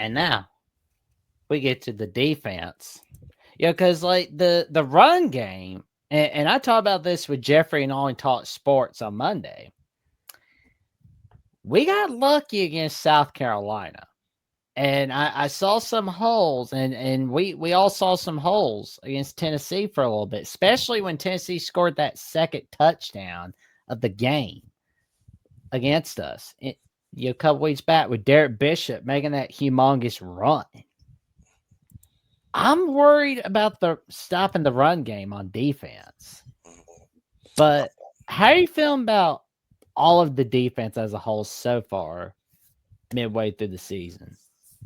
And now we get to the defense. Yeah, because like the run game, and I talked about this with Jeffrey and Only Talk Sports on Monday. We got lucky against South Carolina. And I saw some holes, and we all saw some holes against Tennessee for a little bit, especially when Tennessee scored that second touchdown of the game against us. A couple weeks back with Derek Bishop making that humongous run. I'm worried about the stopping the run game on defense. But how are you feeling about all of the defense as a whole so far, midway through the season?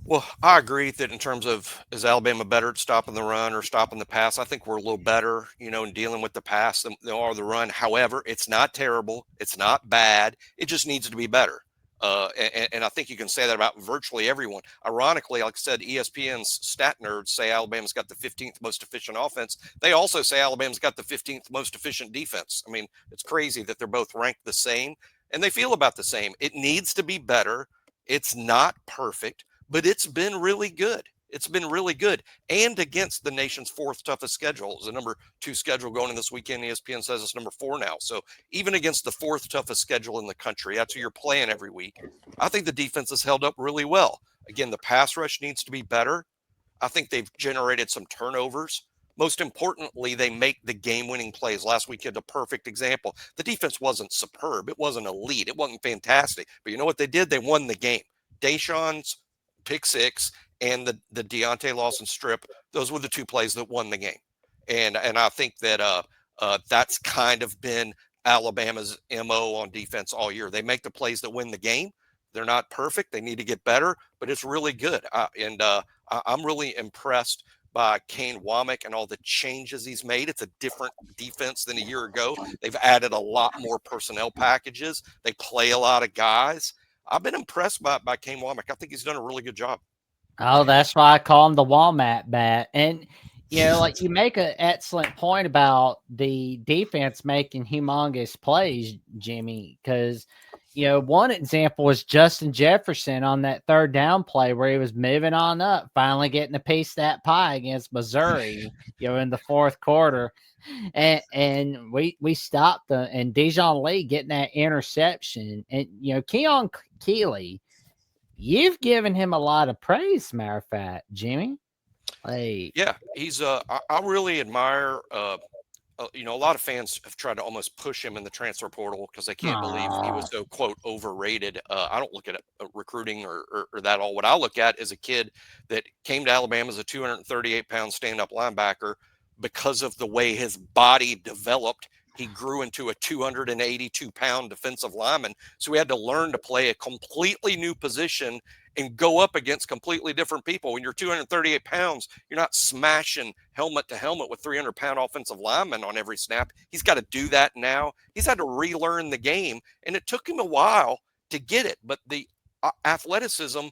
Well, I agree that in terms of is Alabama better at stopping the run or stopping the pass, I think we're a little better, in dealing with the pass than they are the run. However, it's not terrible. It's not bad. It just needs to be better. And I think you can say that about virtually everyone. Ironically, like I said, ESPN's stat nerds say Alabama's got the 15th most efficient offense. They also say Alabama's got the 15th most efficient defense. I mean, it's crazy that they're both ranked the same, and they feel about the same. It needs to be better. It's not perfect, but it's been really good. It's been really good. And against the nation's fourth toughest schedule. It's the number 2 schedule going in this weekend. ESPN says it's number 4 now. So even against the fourth toughest schedule in the country, that's who you're playing every week. I think the defense has held up really well. Again, the pass rush needs to be better. I think they've generated some turnovers. Most importantly, they make the game-winning plays. Last week had a perfect example. The defense wasn't superb. It wasn't elite. It wasn't fantastic. But you know what they did? They won the game. Deshaun's pick 6 and the Deontay Lawson strip, those were the 2 plays that won the game. And I think that that's kind of been Alabama's MO on defense all year. They make the plays that win the game. They're not perfect. They need to get better, but it's really good. I'm really impressed by Kane Womack and all the changes he's made. It's a different defense than a year ago. They've added a lot more personnel packages. They play a lot of guys. I've been impressed by Kane Womack. I think he's done a really good job. Oh, that's why I call him the Walmart bat. And, like you make an excellent point about the defense making humongous plays, Jimmy, because, one example was Justin Jefferson on that third down play where he was moving on up, finally getting a piece of that pie against Missouri, in the fourth quarter. And we stopped and Dijon Lee getting that interception. And, Keon Keeley, you've given him a lot of praise, matter of fact, Jimmy. Yeah, he's I really admire a lot of fans have tried to almost push him in the transfer portal because they can't believe he was so, quote, overrated. I don't look at recruiting or that all. What I look at is a kid that came to Alabama as a 238-pound stand-up linebacker. Because of the way his body developed, he grew into a 282-pound defensive lineman. So he had to learn to play a completely new position and go up against completely different people. When you're 238 pounds, you're not smashing helmet to helmet with 300-pound offensive linemen on every snap. He's got to do that now. He's had to relearn the game, and it took him a while to get it. But the athleticism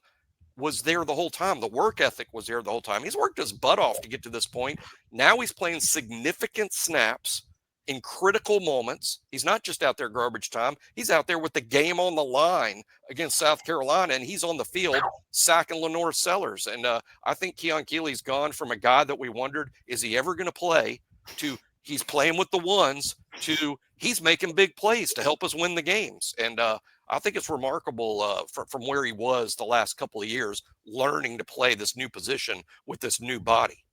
was there the whole time. The work ethic was there the whole time. He's worked his butt off to get to this point. Now he's playing significant snaps in critical moments. He's not just out there garbage time. He's out there with the game on the line against South Carolina, and he's on the field sacking Lenore Sellers. And I think Keon Keeley's gone from a guy that we wondered, is he ever going to play, to he's playing with the ones, to he's making big plays to help us win the games. And I think it's remarkable from where he was the last couple of years, learning to play this new position with this new body.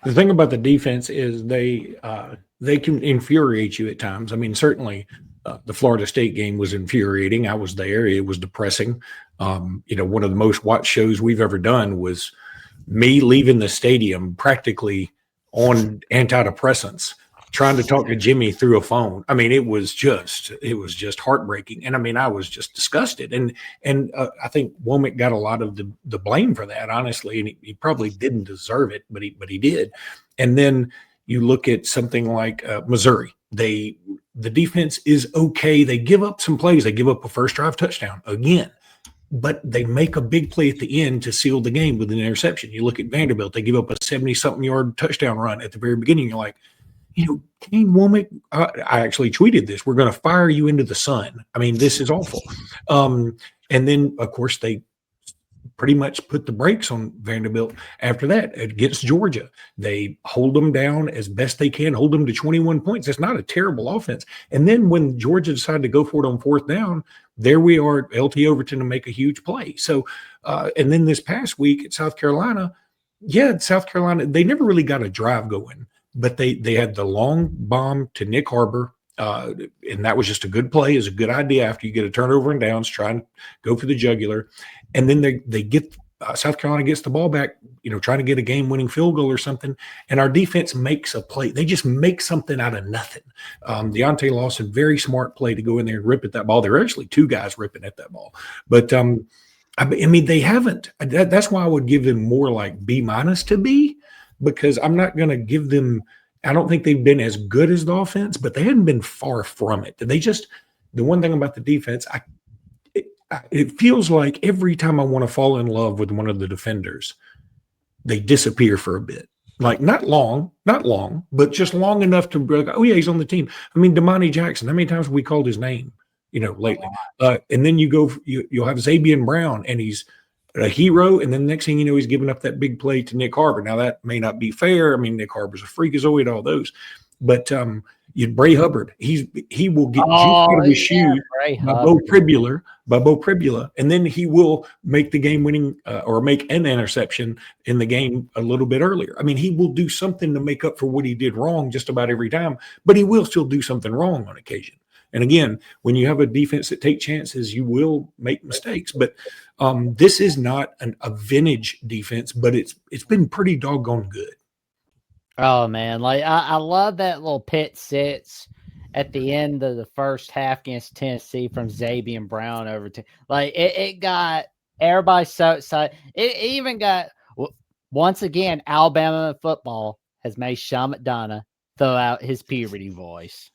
The thing about the defense is they can infuriate you at times. I mean, certainly the Florida State game was infuriating. I was there. It was depressing. One of the most watched shows we've ever done was me leaving the stadium practically on antidepressants, trying to talk to Jimmy through a phone. I mean, it was just heartbreaking. And I mean, I was just disgusted. And I think Womack got a lot of the blame for that, honestly. And he probably didn't deserve it, but he did. And then you look at something like Missouri. The defense is okay. They give up some plays. They give up a first drive touchdown again, but they make a big play at the end to seal the game with an interception. You look at Vanderbilt. They give up a 70-something yard touchdown run at the very beginning. You're like, Kane Womack, I actually tweeted this. We're going to fire you into the sun. I mean, this is awful. And then, of course, they pretty much put the brakes on Vanderbilt after that. Against Georgia, they hold them down as best they can, hold them to 21 points. It's not a terrible offense. And then when Georgia decided to go for it on fourth down, there we are, LT Overton to make a huge play. So, and then this past week at South Carolina, South Carolina, they never really got a drive going, but they had the long bomb to Nick Harbor. And that was just a good play, is a good idea after you get a turnover and downs, try and go for the jugular. And then they get South Carolina gets the ball back, trying to get a game-winning field goal or something, and our defense makes a play. They just make something out of nothing. Deontay Lawson, very smart play to go in there and rip at that ball. There are actually two guys ripping at that ball. But, I mean, they haven't. That's why I would give them more like B- to B, because I'm not going to give them – I don't think they've been as good as the offense, but they hadn't been far from it. The one thing about the defense, it feels like every time I want to fall in love with one of the defenders, they disappear for a bit. Like not long, but just long enough to be like, oh yeah, he's on the team. I mean, Damani Jackson, how many times have we called his name, lately? And then you'll have Zabian Brown, and he's a hero, and then next thing you know, he's giving up that big play to Nick Harbor. Now that may not be fair. I mean, Nick Harbor's a freakazoid, all those, but Bray Hubbard, he will get juice out of his shoes by Bo Pribula, and then he will make the game-winning or make an interception in the game a little bit earlier. I mean, he will do something to make up for what he did wrong just about every time, but he will still do something wrong on occasion. And again, when you have a defense that take chances, you will make mistakes. But this is not a vintage defense, but it's been pretty doggone good. Oh man, like I love that little pick six at the end of the first half against Tennessee from Zabian Brown over to it got everybody so excited. It even got once again Alabama football has made Sean McDonough throw out his puberty voice.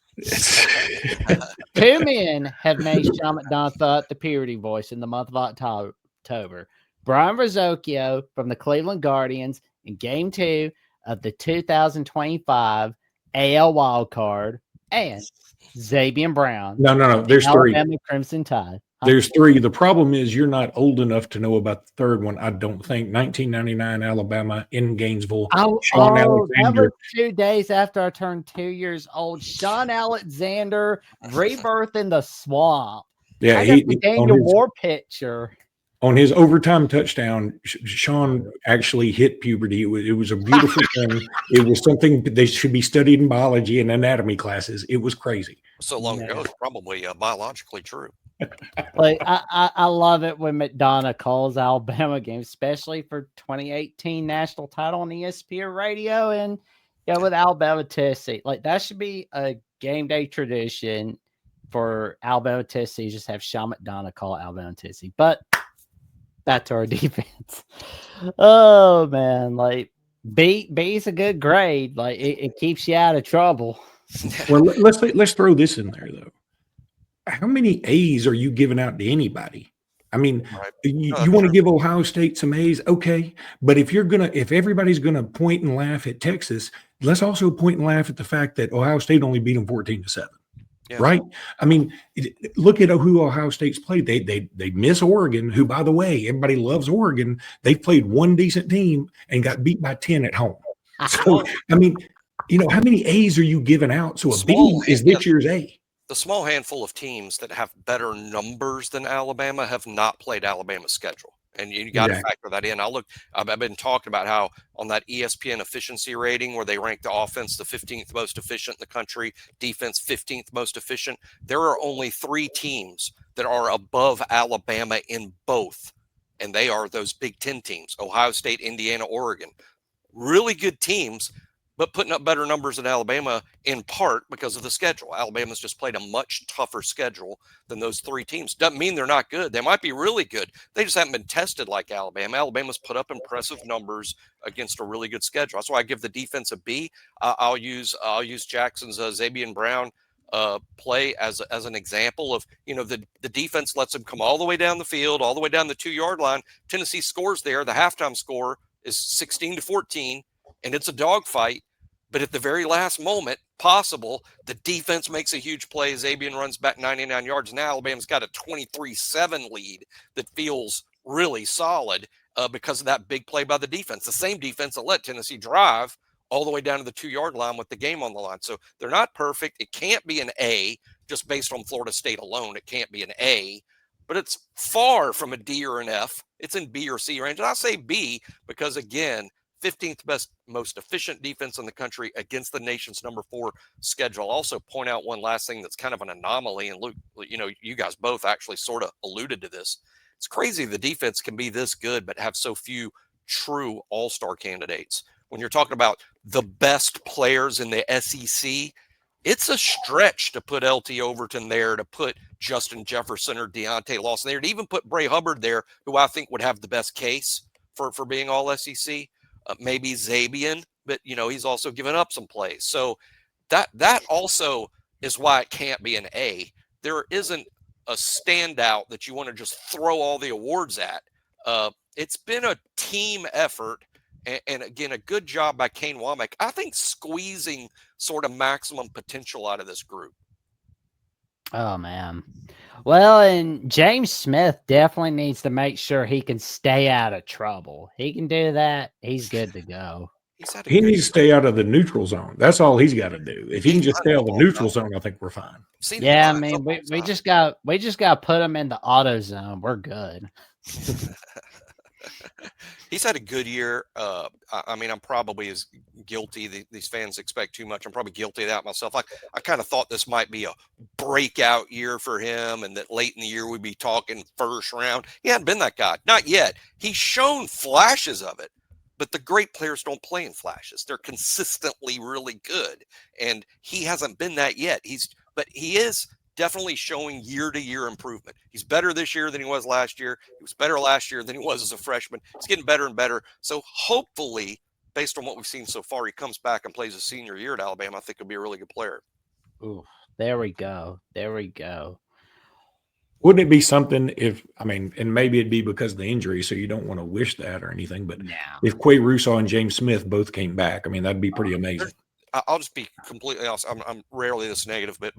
Two men have made Sean McDonough throw out the puberty voice in the month of October. Brian Rizocchio from the Cleveland Guardians in Game 2 of the 2025 AL Wild Card, and Zabian Brown. No. There's three. Alabama Crimson Tide. There's three. The problem is you're not old enough to know about the third one, I don't think. 1999 Alabama in Gainesville. Sean Alexander. That was 2 days after I turned 2 years old. Sean Alexander, rebirth in the swamp. Yeah, he Daniel Moore picture. On his overtime touchdown, Sean actually hit puberty. It was a beautiful thing. It was something they should be studied in biology and anatomy classes. It was crazy. So long ago, it's probably biologically true. I love it when McDonough calls Alabama games, especially for 2018 national title on ESPN radio and with Alabama Tennessee. That should be a game day tradition for Alabama Tennessee. Just have Sean McDonough call Alabama Tennessee. But back to our defense. Oh man, B is a good grade. It keeps you out of trouble. Well, let's throw this in there though. How many A's are you giving out to anybody? I mean, you want to give Ohio State some A's, okay? But if everybody's gonna point and laugh at Texas, let's also point and laugh at the fact that Ohio State only beat them 14-7. Yeah. Right? I mean, look at who Ohio State's played. They miss Oregon, who, by the way, everybody loves Oregon. They've played one decent team and got beat by 10 at home. So, I mean, how many A's are you giving out? So a B is this year's A. The small handful of teams that have better numbers than Alabama have not played Alabama's schedule. And you got to factor that in. I've been talking about how on that ESPN efficiency rating where they rank the offense the 15th most efficient in the country, defense 15th most efficient. There are only 3 teams that are above Alabama in both. And they are those Big Ten teams, Ohio State, Indiana, Oregon. Really good teams, but putting up better numbers than Alabama in part because of the schedule. Alabama's just played a much tougher schedule than those 3 teams. Doesn't mean they're not good. They might be really good. They just haven't been tested like Alabama. Alabama's put up impressive numbers against a really good schedule. That's why I give the defense a B. I'll use Jackson's Zabian Brown play as an example of, the defense lets them come all the way down the field, all the way down the 2-yard line. Tennessee scores there. The halftime score is 16-14, and it's a dogfight. But at the very last moment possible, the defense makes a huge play. Zabian runs back 99 yards. Now Alabama's got a 23-7 lead that feels really solid because of that big play by the defense. The same defense that let Tennessee drive all the way down to the 2-yard line with the game on the line. So they're not perfect. It can't be an A just based on Florida State alone. It can't be an A, but it's far from a D or an F. It's in B or C range. And I say B because, again, 15th best, most efficient defense in the country against the nation's number 4 schedule. I'll also point out one last thing that's kind of an anomaly. And Luke, you guys both actually sort of alluded to this. It's crazy the defense can be this good, but have so few true all-star candidates. When you're talking about the best players in the SEC, it's a stretch to put LT Overton there, to put Justin Jefferson or Deontay Lawson there, to even put Bray Hubbard there, who I think would have the best case for being all SEC. Maybe Zabian, but he's also given up some plays. So that also is why it can't be an A. There isn't a standout that you want to just throw all the awards at. It's been a team effort, and again, a good job by Kane Womack, I think, squeezing sort of maximum potential out of this group. Oh, man. Well, and James Smith definitely needs to make sure he can stay out of trouble. He can do that. He's good to go. He needs to stay out of the neutral zone. That's all he's got to do. If he can just stay out of the neutral zone, I think we're fine. Yeah, I mean, we just got to put him in the auto zone. We're good. He's had a good year. I mean, I'm probably as guilty. These fans expect too much. I'm probably guilty of that myself. I kind of thought this might be a breakout year for him, and that late in the year we'd be talking first round. He hadn't been that guy. Not yet. He's shown flashes of it, but the great players don't play in flashes. They're consistently really good, and he hasn't been that yet. But he is definitely showing year-to-year improvement. He's better this year than he was last year. He was better last year than he was as a freshman. He's getting better and better. So hopefully, based on what we've seen so far, he comes back and plays his senior year at Alabama. I think he'll be a really good player. Ooh, there we go. There we go. Wouldn't it be something and maybe it'd be because of the injury, so you don't want to wish that or anything, but if Quay Russo and James Smith both came back, that'd be pretty amazing. I'll just be completely honest. I'm rarely this negative, but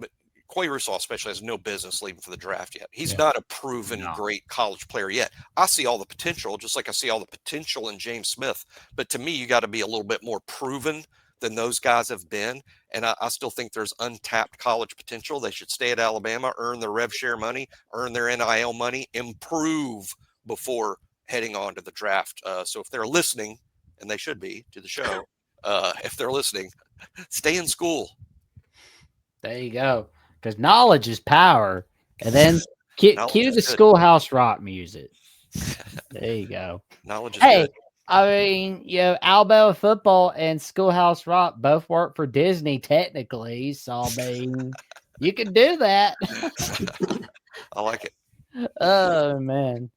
Quay Russo especially has no business leaving for the draft yet. He's not a proven great college player yet. I see all the potential, just like I see all the potential in James Smith. But to me, you got to be a little bit more proven than those guys have been. And I still think there's untapped college potential. They should stay at Alabama, earn their rev share money, earn their NIL money, improve before heading on to the draft. So if they're listening, and they should be to the show, if they're listening, stay in school. There you go. Because knowledge is power. And then cue the Schoolhouse Rock music. There you go. Knowledge is good. I mean, Alabama football and Schoolhouse Rock both work for Disney technically. So, I mean, you can do that. I like it. Oh, man.